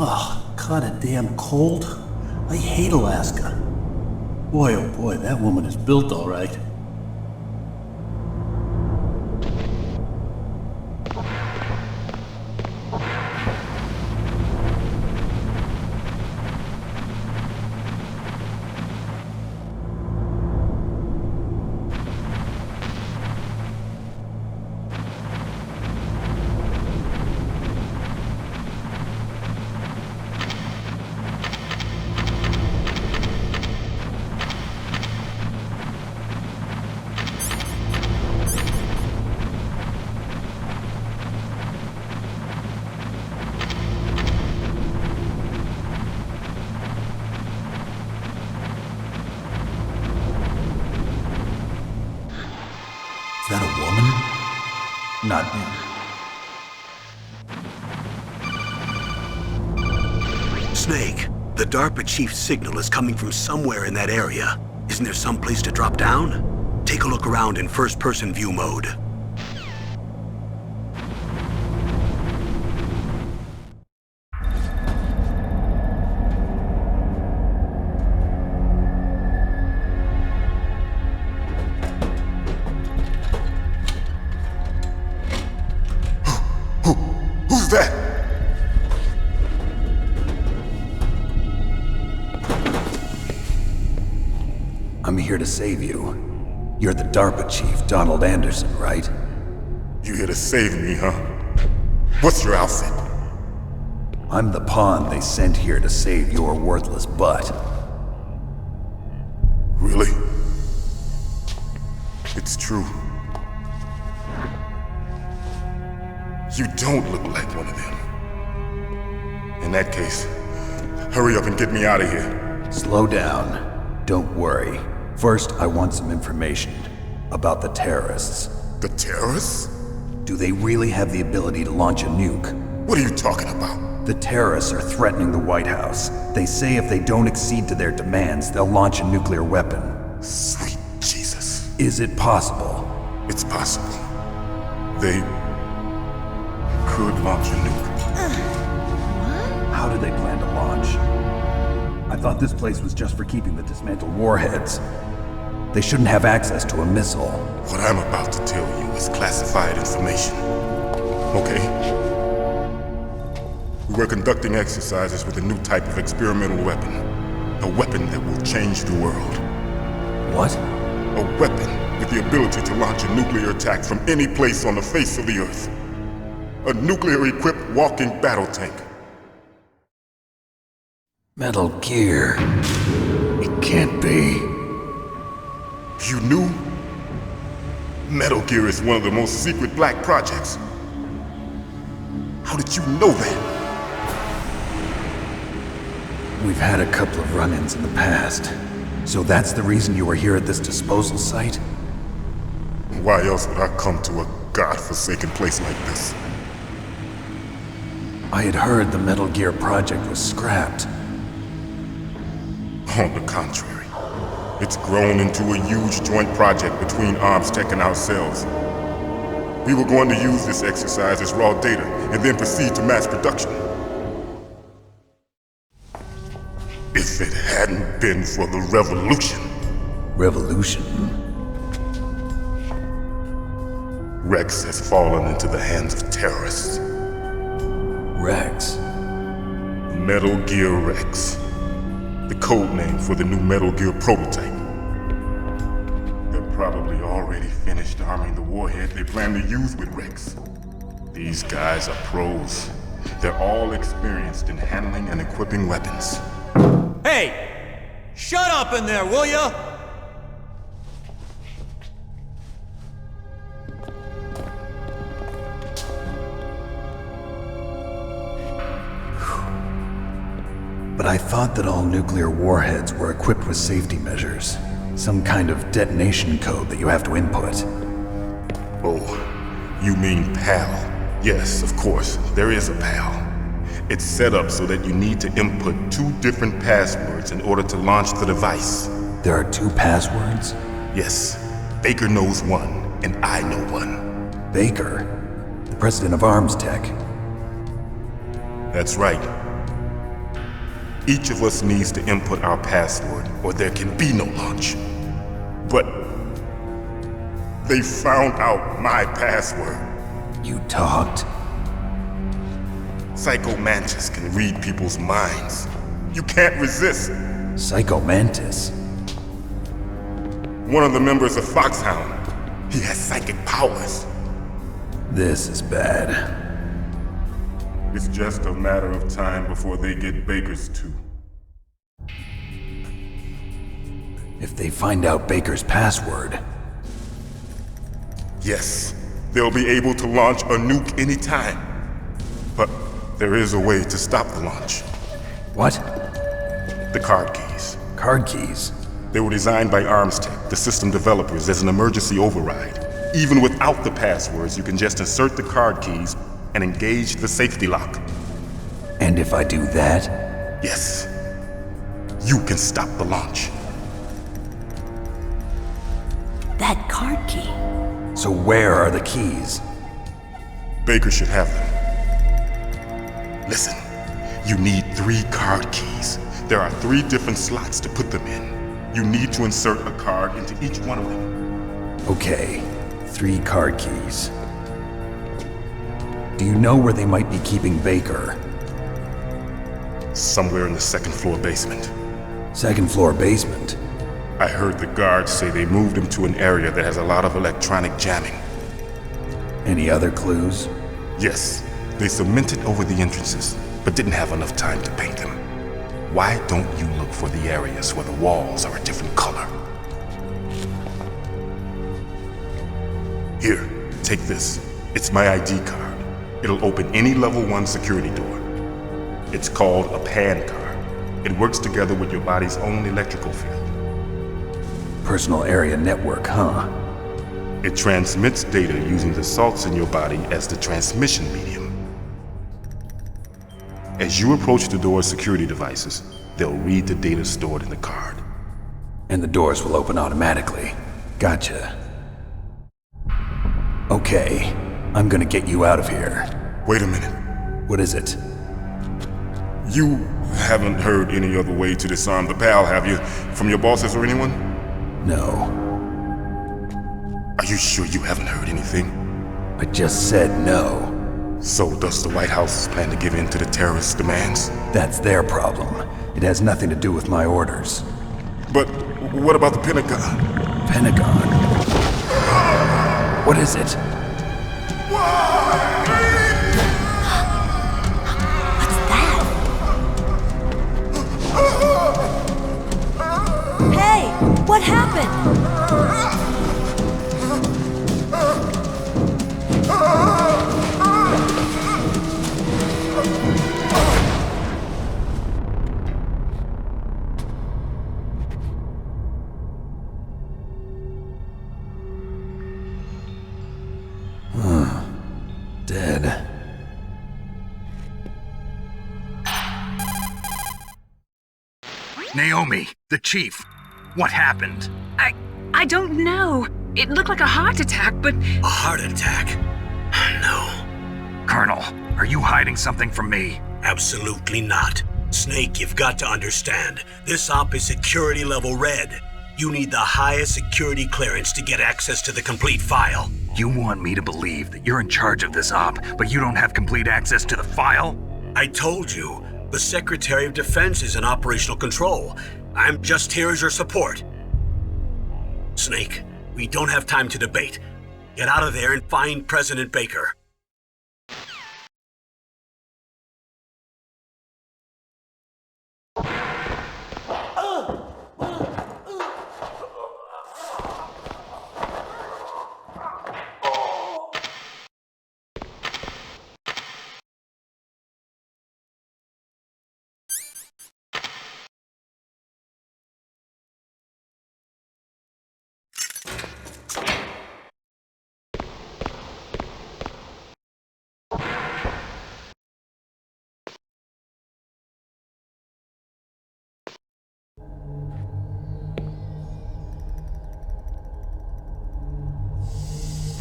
Ugh, caught a damn cold. I hate Alaska. Boy, oh boy, that woman is built all right. Is that a woman? Not him. Snake, the DARPA chief's signal is coming from somewhere in that area. Isn't there some place to drop down? Take a look around in first-person view mode. Who's that? I'm here to save you. You're the DARPA chief, Donald Anderson, right? You here to save me, huh? What's your outfit? I'm the pawn they sent here to save your worthless butt. Really? It's true. You don't look like one of them. In that case, hurry up and get me out of here. Slow down. Don't worry. First, I want some information about the terrorists. The terrorists? Do they really have the ability to launch a nuke? What are you talking about? The terrorists are threatening the White House. They say if they don't accede to their demands, they'll launch a nuclear weapon. Sweet Jesus. Is it possible? It's possible. They could launch a nuke. How do they plan to launch? I thought this place was just for keeping the dismantled warheads. They shouldn't have access to a missile. What I'm about to tell you is classified information. Okay? We were conducting exercises with a new type of experimental weapon. A weapon that will change the world. What? A weapon with the ability to launch a nuclear attack from any place on the face of the Earth. A nuclear-equipped walking battle tank. Metal Gear. It can't be. You knew? Metal Gear is one of the most secret black projects. How did you know that? We've had a couple of run-ins in the past. So that's the reason you were here at this disposal site? Why else would I come to a godforsaken place like this? I had heard the Metal Gear project was scrapped. On the contrary, it's grown into a huge joint project between Arms Tech and ourselves. We were going to use this exercise as raw data and then proceed to mass production. If it hadn't been for the revolution. Revolution? Rex has fallen into the hands of terrorists. Rex? Metal Gear Rex. The code name for the new Metal Gear prototype. They're probably already finished arming the warhead they plan to use with Rex. These guys are pros. They're all experienced in handling and equipping weapons. Hey! Shut up in there, will ya? But I thought that all nuclear warheads were equipped with safety measures. Some kind of detonation code that you have to input. Oh, you mean PAL? Yes, of course, there is a PAL. It's set up so that you need to input 2 different passwords in order to launch the device. There are 2 passwords? Yes, Baker knows one, and I know one. Baker? The president of Arms Tech? That's right. Each of us needs to input our password, or there can be no launch. But they found out my password. You talked? Psycho Mantis can read people's minds. You can't resist. Psycho Mantis? One of the members of Foxhound. He has psychic powers. This is bad. It's just a matter of time before they get Baker's too. If they find out Baker's password... Yes, they'll be able to launch a nuke anytime. But there is a way to stop the launch. What? The card keys. Card keys? They were designed by Armstech, the system developers, as an emergency override. Even without the passwords, you can just insert the card keys and engage the safety lock. And if I do that? Yes. You can stop the launch. That card key. So where are the keys? Baker should have them. Listen, you need 3 card keys. There are 3 different slots to put them in. You need to insert a card into each one of them. Okay, 3 card keys. Do you know where they might be keeping Baker? Somewhere in the 2nd floor basement. 2nd floor basement? I heard the guards say they moved him to an area that has a lot of electronic jamming. Any other clues? Yes, they cemented over the entrances, but didn't have enough time to paint them. Why don't you look for the areas where the walls are a different color? Here, take this. It's my ID card. It'll open any level 1 security door. It's called a PAN card. It works together with your body's own electrical field. Personal area network, huh? It transmits data using the salts in your body as the transmission medium. As you approach the door's security devices, they'll read the data stored in the card. And the doors will open automatically. Gotcha. Okay, I'm gonna get you out of here. Wait a minute. What is it? You haven't heard any other way to disarm the PAL, have you? From your bosses or anyone? No. Are you sure you haven't heard anything? I just said no. So does the White House plan to give in to the terrorists' demands? That's their problem. It has nothing to do with my orders. But what about the Pentagon? Pentagon? What is it? What's that? Hey, what happened? Dead. Naomi, the chief. What happened? I don't know. It looked like a heart attack, but... A heart attack? No, Colonel, are you hiding something from me? absolutely not. Snake, you've got to understand. This op is security level red. You need the highest security clearance to get access to the complete file. You want me to believe that you're in charge of this op, but you don't have complete access to the file? I told you, the Secretary of Defense is in operational control. I'm just here as your support. Snake, we don't have time to debate. Get out of there and find President Baker.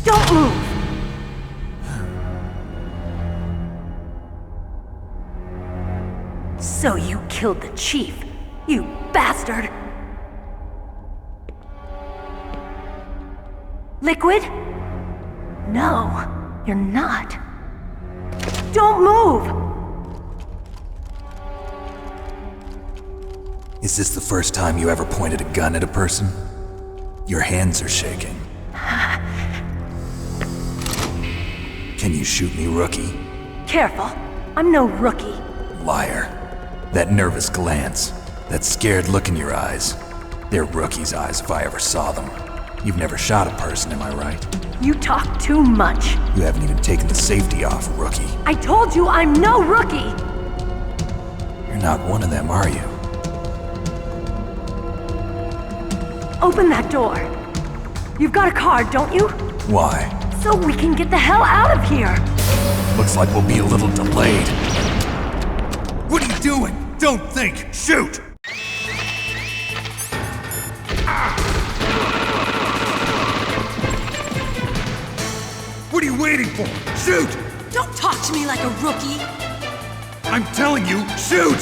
Don't move! So you killed the chief. You bastard! Liquid? No, you're not. Don't move! Is this the first time you ever pointed a gun at a person? Your hands are shaking. Can you shoot me, rookie? Careful, I'm no rookie. Liar. That nervous glance, that scared look in your eyes. They're rookie's eyes if I ever saw them. You've never shot a person, am I right? You talk too much. You haven't even taken the safety off, rookie. I told you I'm no rookie! You're not one of them, are you? Open that door. You've got a card, don't you? Why? So we can get the hell out of here! Looks like we'll be a little delayed. What are you doing? Don't think! Shoot! What are you waiting for? Shoot! Don't talk to me like a rookie! I'm telling you, shoot!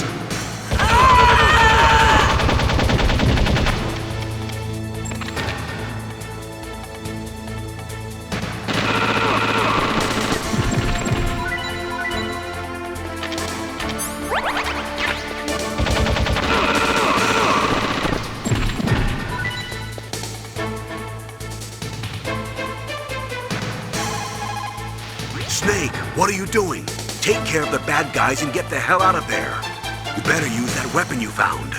Snake, what are you doing? Take care of the bad guys and get the hell out of there. You better use that weapon you found.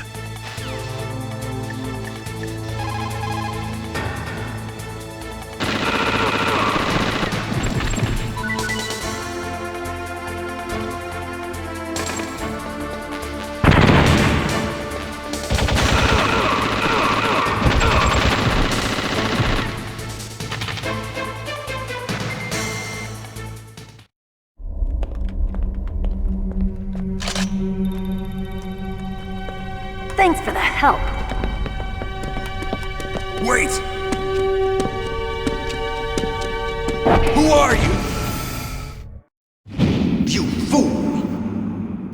Thanks for the help. Wait! Who are you? You fool!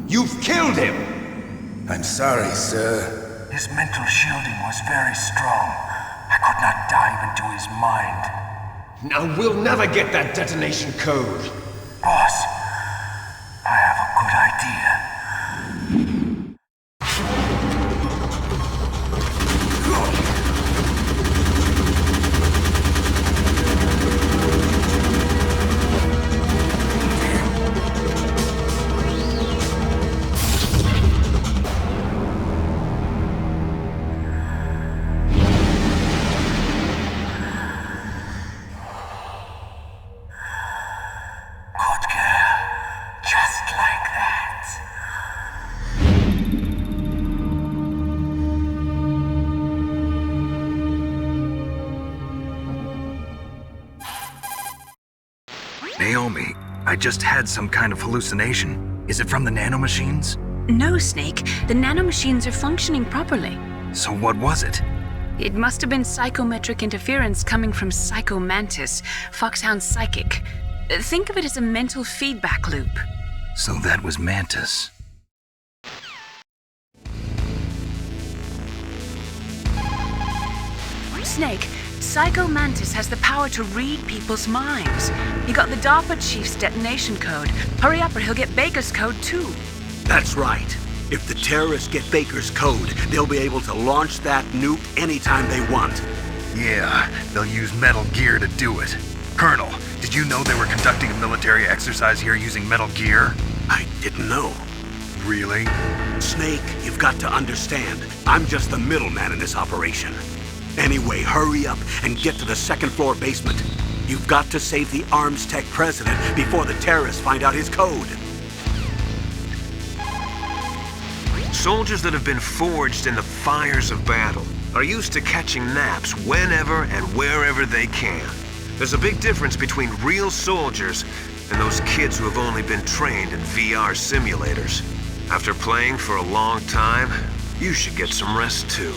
You've killed him! I'm sorry, sir. His mental shielding was very strong. I could not dive into his mind. Now we'll never get that detonation code. Boss, I have a good idea. Naomi, I just had some kind of hallucination. Is it from the nanomachines? No, Snake. The nanomachines are functioning properly. So what was it? It must have been psychometric interference coming from Psycho Mantis, Foxhound's psychic. Think of it as a mental feedback loop. So that was Mantis. Snake, Psycho Mantis has the power to read people's minds. You got the DARPA chief's detonation code. Hurry up or he'll get Baker's code too. That's right. If the terrorists get Baker's code, they'll be able to launch that nuke anytime they want. Yeah, they'll use Metal Gear to do it. Colonel, did you know they were conducting a military exercise here using Metal Gear? I didn't know. Really? Snake, you've got to understand. I'm just the middleman in this operation. Anyway, hurry up and get to the second floor basement. You've got to save the Arms Tech president before the terrorists find out his code. Soldiers that have been forged in the fires of battle are used to catching naps whenever and wherever they can. There's a big difference between real soldiers and those kids who have only been trained in VR simulators. After playing for a long time, you should get some rest too.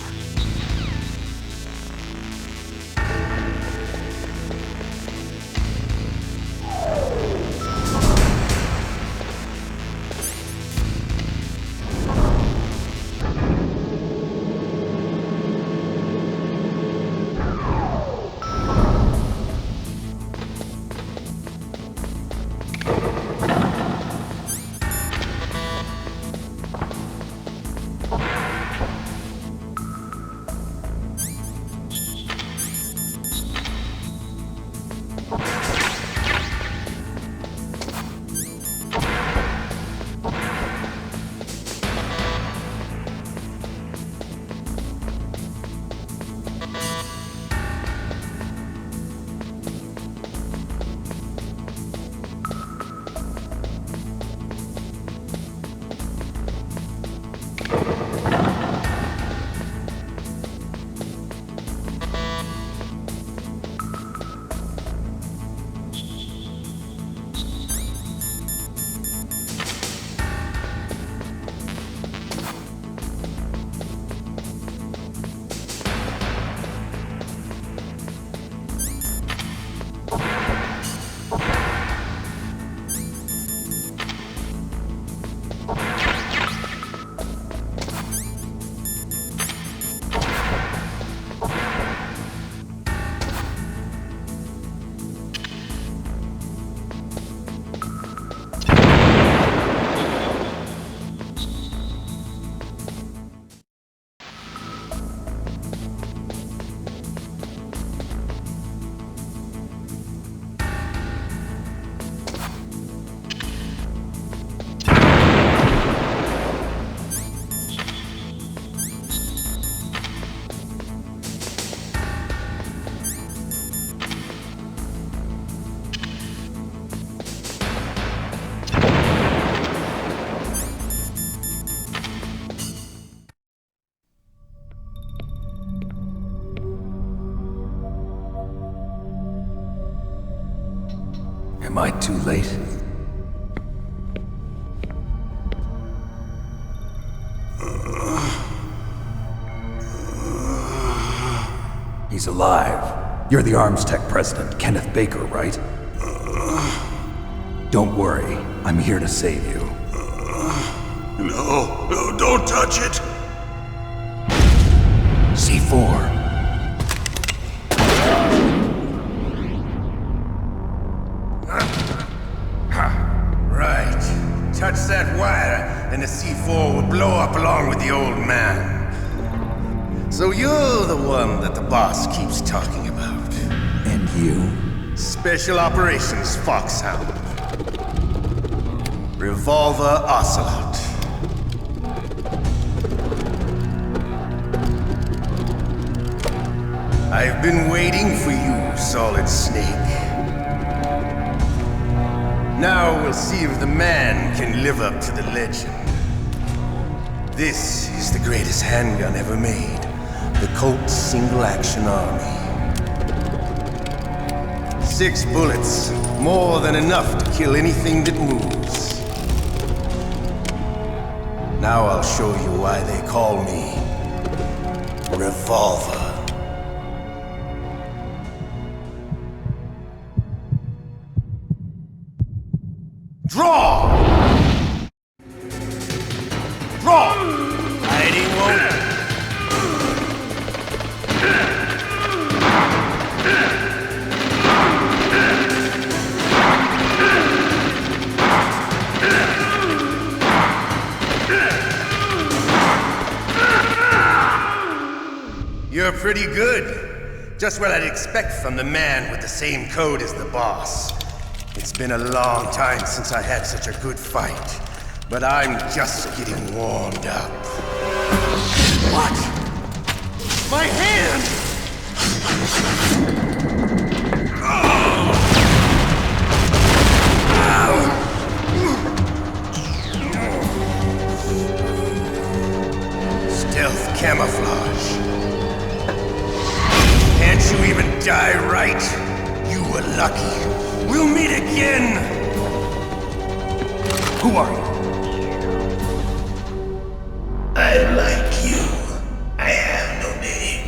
Am I too late? He's alive. You're the Arms Tech president, Kenneth Baker, right? Don't worry, I'm here to save you. No, don't touch it! C4. Right. Touch that wire, and the C4 will blow up along with the old man. So you're the one that the boss keeps talking about. And you? Special Operations Foxhound. Revolver Ocelot. I've been waiting for you, Solid Snake. Now we'll see if the man can live up to the legend. This is the greatest handgun ever made. The Colt Single Action Army. 6 bullets, more than enough to kill anything that moves. Now I'll show you why they call me Revolver. Draw! Draw! Hiding won't. You're pretty good. Just what I'd expect from the man with the same code as the boss. It's been a long time since I had such a good fight, but I'm just getting warmed up. What? My hand! Stealth camouflage. Can't you even die right? You were lucky. We'll meet again! Who are you? I like you. I have no name.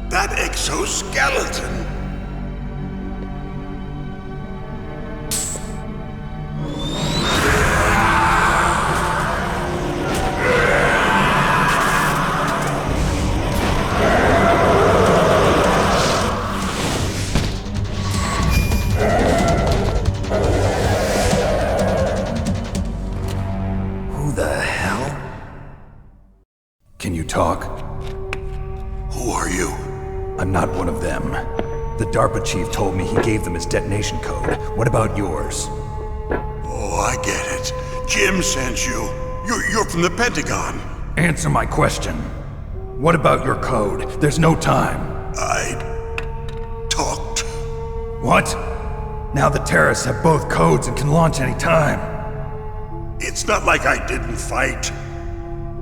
That exoskeleton. Can you talk? Who are you? I'm not one of them. The DARPA chief told me he gave them his detonation code. What about yours? Oh, I get it. Jim sent you. You're from the Pentagon. Answer my question. What about your code? There's no time. I talked. What? Now the terrorists have both codes and can launch any time. It's not like I didn't fight.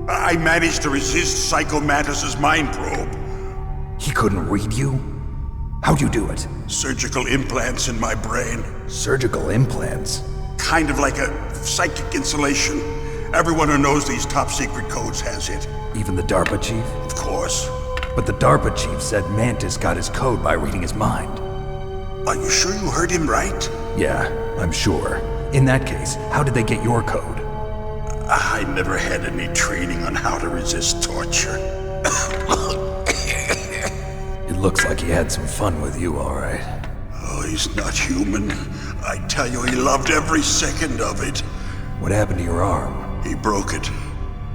I managed to resist Psycho Mantis's mind probe. He couldn't read you? How'd you do it? Surgical implants in my brain. Surgical implants? Kind of like a psychic insulation. Everyone who knows these top secret codes has it. Even the DARPA chief? Of course. But the DARPA chief said Mantis got his code by reading his mind. Are you sure you heard him right? Yeah, I'm sure. In that case, how did they get your code? I never had any training on how to resist torture. It looks like he had some fun with you, all right. Oh, he's not human. I tell you, he loved every second of it. What happened to your arm? He broke it.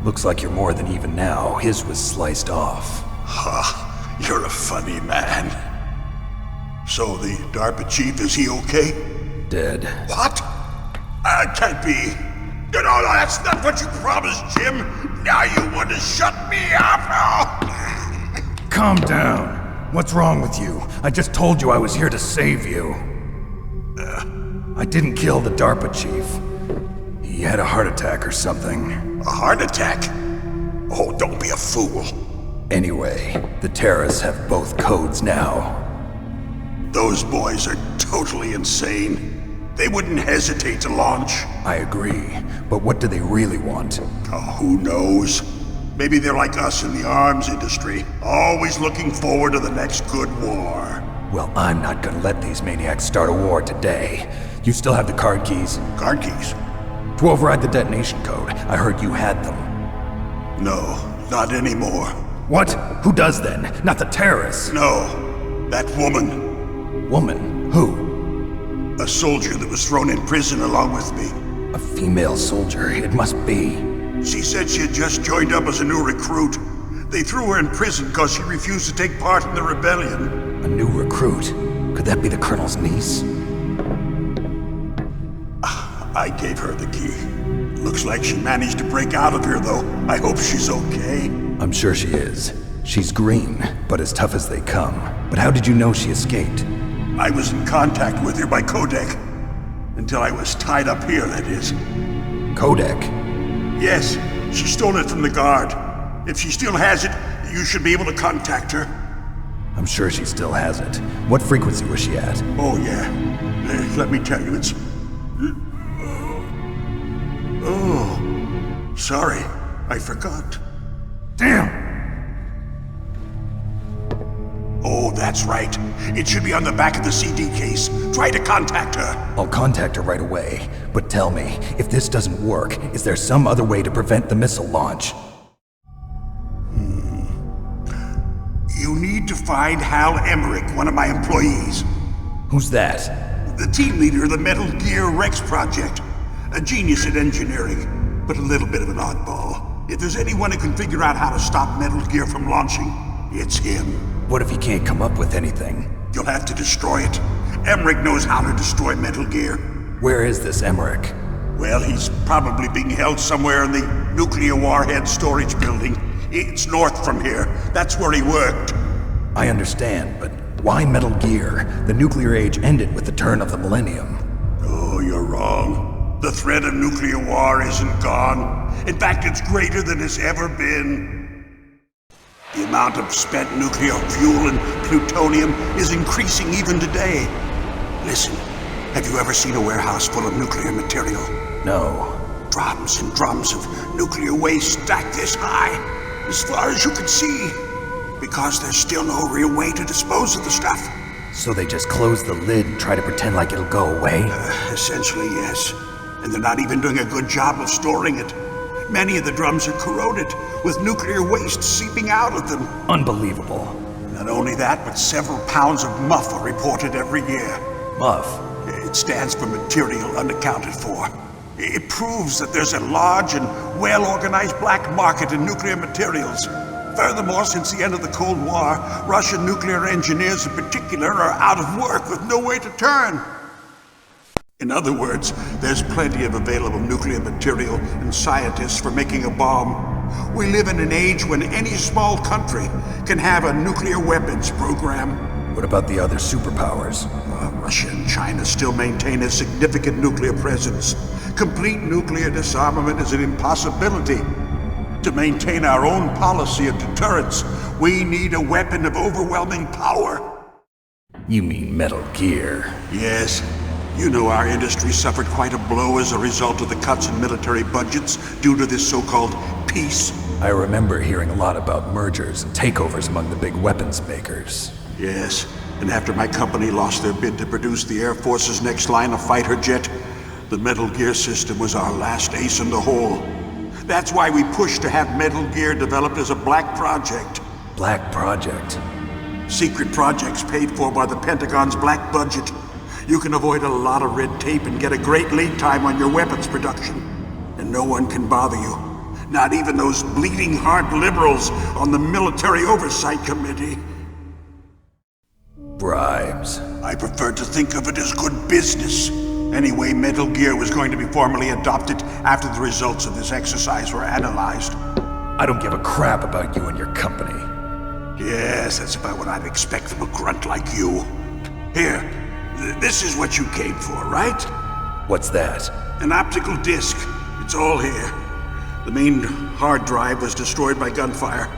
Looks like you're more than even now. His was sliced off. Ha, you're a funny man. So the DARPA chief, is he okay? Dead. What? Can't be. No, that's not what you promised, Jim. Now you want to shut me up? Calm down. What's wrong with you? I just told you I was here to save you. I didn't kill the DARPA chief. He had a heart attack or something. A heart attack? Oh, don't be a fool. Anyway, the terrorists have both codes now. Those boys are totally insane. They wouldn't hesitate to launch. I agree, but what do they really want? Oh, who knows? Maybe they're like us in the arms industry, always looking forward to the next good war. Well, I'm not gonna let these maniacs start a war today. You still have the card keys? Card keys? To override the detonation code. I heard you had them. No, not anymore. What? Who does then? Not the terrorists? No, that woman. Woman? Who? A soldier that was thrown in prison along with me. A female soldier, it must be. She said she had just joined up as a new recruit. They threw her in prison because she refused to take part in the rebellion. A new recruit? Could that be the Colonel's niece? I gave her the key. Looks like she managed to break out of here, though. I hope she's okay. I'm sure she is. She's green, but as tough as they come. But how did you know she escaped? I was in contact with her by codec. Until I was tied up here, that is. Codec? Yes, she stole it from the guard. If she still has it, you should be able to contact her. I'm sure she still has it. What frequency was she at? Oh, yeah. Let me tell you, it's... Oh, sorry. I forgot. Damn! Oh, that's right. It should be on the back of the CD case. Try to contact her. I'll contact her right away. But tell me, if this doesn't work, is there some other way to prevent the missile launch? You need to find Hal Emmerich, one of my employees. Who's that? The team leader of the Metal Gear Rex project. A genius at engineering, but a little bit of an oddball. If there's anyone who can figure out how to stop Metal Gear from launching, it's him. What if he can't come up with anything? You'll have to destroy it. Emmerich knows how to destroy Metal Gear. Where is this Emmerich? Well, he's probably being held somewhere in the nuclear warhead storage building. It's north from here. That's where he worked. I understand, but why Metal Gear? The nuclear age ended with the turn of the millennium. Oh, you're wrong. The threat of nuclear war isn't gone. In fact, it's greater than it's ever been. The amount of spent nuclear fuel and plutonium is increasing even today. Listen, have you ever seen a warehouse full of nuclear material? No. Drums and drums of nuclear waste stacked this high, as far as you can see. Because there's still no real way to dispose of the stuff. So they just close the lid and try to pretend like it'll go away? Essentially, yes. And they're not even doing a good job of storing it. Many of the drums are corroded, with nuclear waste seeping out of them. Unbelievable. Not only that, but several pounds of MUF are reported every year. MUF? It stands for material unaccounted for. It proves that there's a large and well-organized black market in nuclear materials. Furthermore, since the end of the Cold War, Russian nuclear engineers in particular are out of work with no way to turn. In other words, there's plenty of available nuclear material and scientists for making a bomb. We live in an age when any small country can have a nuclear weapons program. What about the other superpowers? Russia and China still maintain a significant nuclear presence. Complete nuclear disarmament is an impossibility. To maintain our own policy of deterrence, we need a weapon of overwhelming power. You mean Metal Gear? Yes. You know our industry suffered quite a blow as a result of the cuts in military budgets due to this so-called peace. I remember hearing a lot about mergers and takeovers among the big weapons makers. Yes, and after my company lost their bid to produce the Air Force's next line of fighter jet, the Metal Gear system was our last ace in the hole. That's why we pushed to have Metal Gear developed as a black project. Black project? Secret projects paid for by the Pentagon's black budget. You can avoid a lot of red tape and get a great lead time on your weapons production. And no one can bother you. Not even those bleeding heart liberals on the Military Oversight Committee. Bribes. I prefer to think of it as good business. Anyway, Metal Gear was going to be formally adopted after the results of this exercise were analyzed. I don't give a crap about you and your company. Yes, that's about what I'd expect from a grunt like you. Here, this is what you came for, right? What's that? An optical disc. It's all here. The main hard drive was destroyed by gunfire.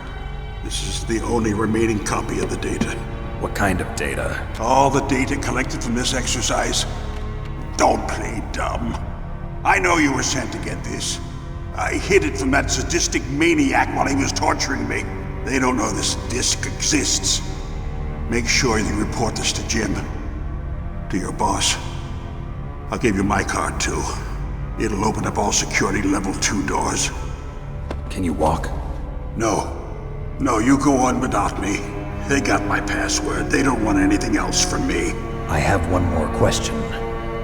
This is the only remaining copy of the data. What kind of data? All the data collected from this exercise. Don't play dumb. I know you were sent to get this. I hid it from that sadistic maniac while he was torturing me. They don't know this disk exists. Make sure you report this to Jim. To your boss. I'll give you my card too. It'll open up all security level 2 doors. Can you walk? No. No, you go on without me. They got my password. They don't want anything else from me. I have one more question.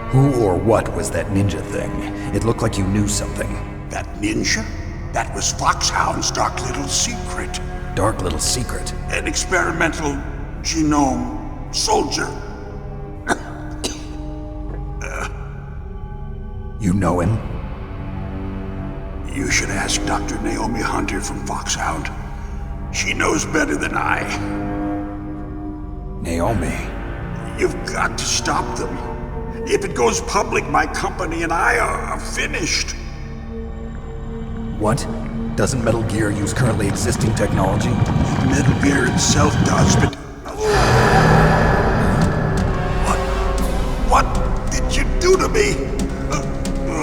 Who or what was that ninja thing? It looked like you knew something. That ninja? That was Foxhound's dark little secret. Dark little secret? An experimental genome soldier. You know him? You should ask Dr. Naomi Hunter from Foxhound. She knows better than I. Naomi? You've got to stop them. If it goes public, my company and I are finished. What? Doesn't Metal Gear use currently existing technology? Metal Gear itself does, but... What did you do to me?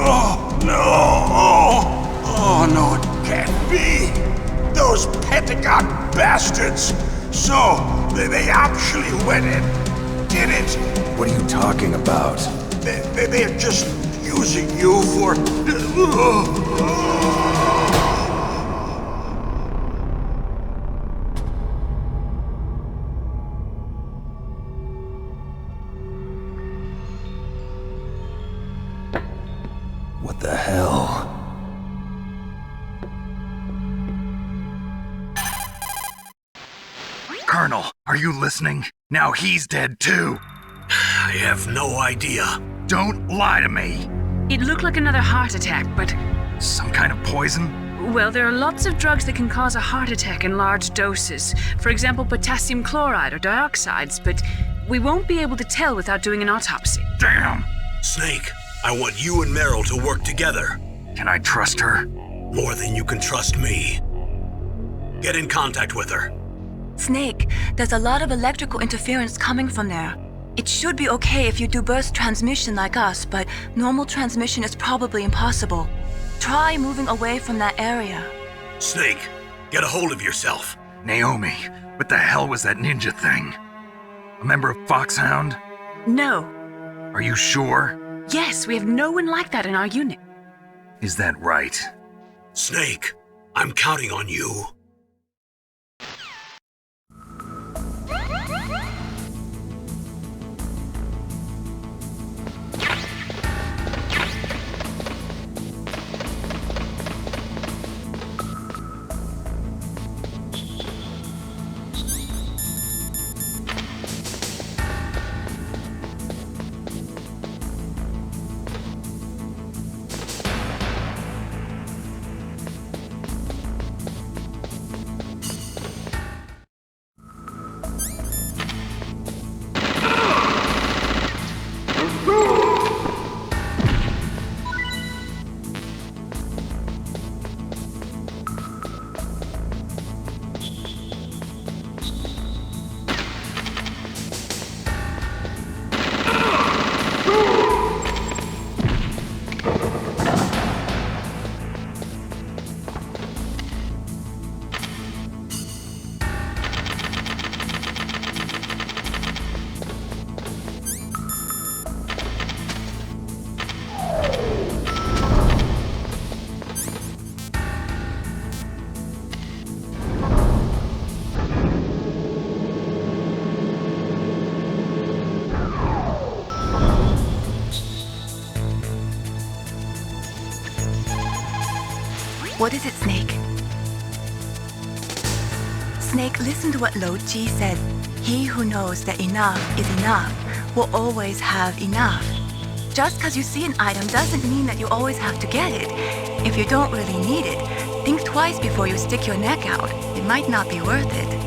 Oh, no. Oh, no, it can't be. Those Pentagon bastards. So, they actually went and did it. What are you talking about? They're just using you for... What the hell? Colonel, are you listening? Now he's dead too. I have no idea. Don't lie to me. It looked like another heart attack, but... Some kind of poison? Well, there are lots of drugs that can cause a heart attack in large doses. For example, potassium chloride or dioxides, but we won't be able to tell without doing an autopsy. Damn! Snake, I want you and Meryl to work together. Can I trust her? More than you can trust me. Get in contact with her. Snake, there's a lot of electrical interference coming from there. It should be okay if you do burst transmission like us, but normal transmission is probably impossible. Try moving away from that area. Snake, get a hold of yourself. Naomi, what the hell was that ninja thing? A member of Foxhound? No. Are you sure? Yes, we have no one like that in our unit. Is that right? Snake, I'm counting on you. What is it, Snake? Snake, listen to what Lo Ji said. He who knows that enough is enough will always have enough. Just because you see an item doesn't mean that you always have to get it. If you don't really need it, think twice before you stick your neck out. It might not be worth it.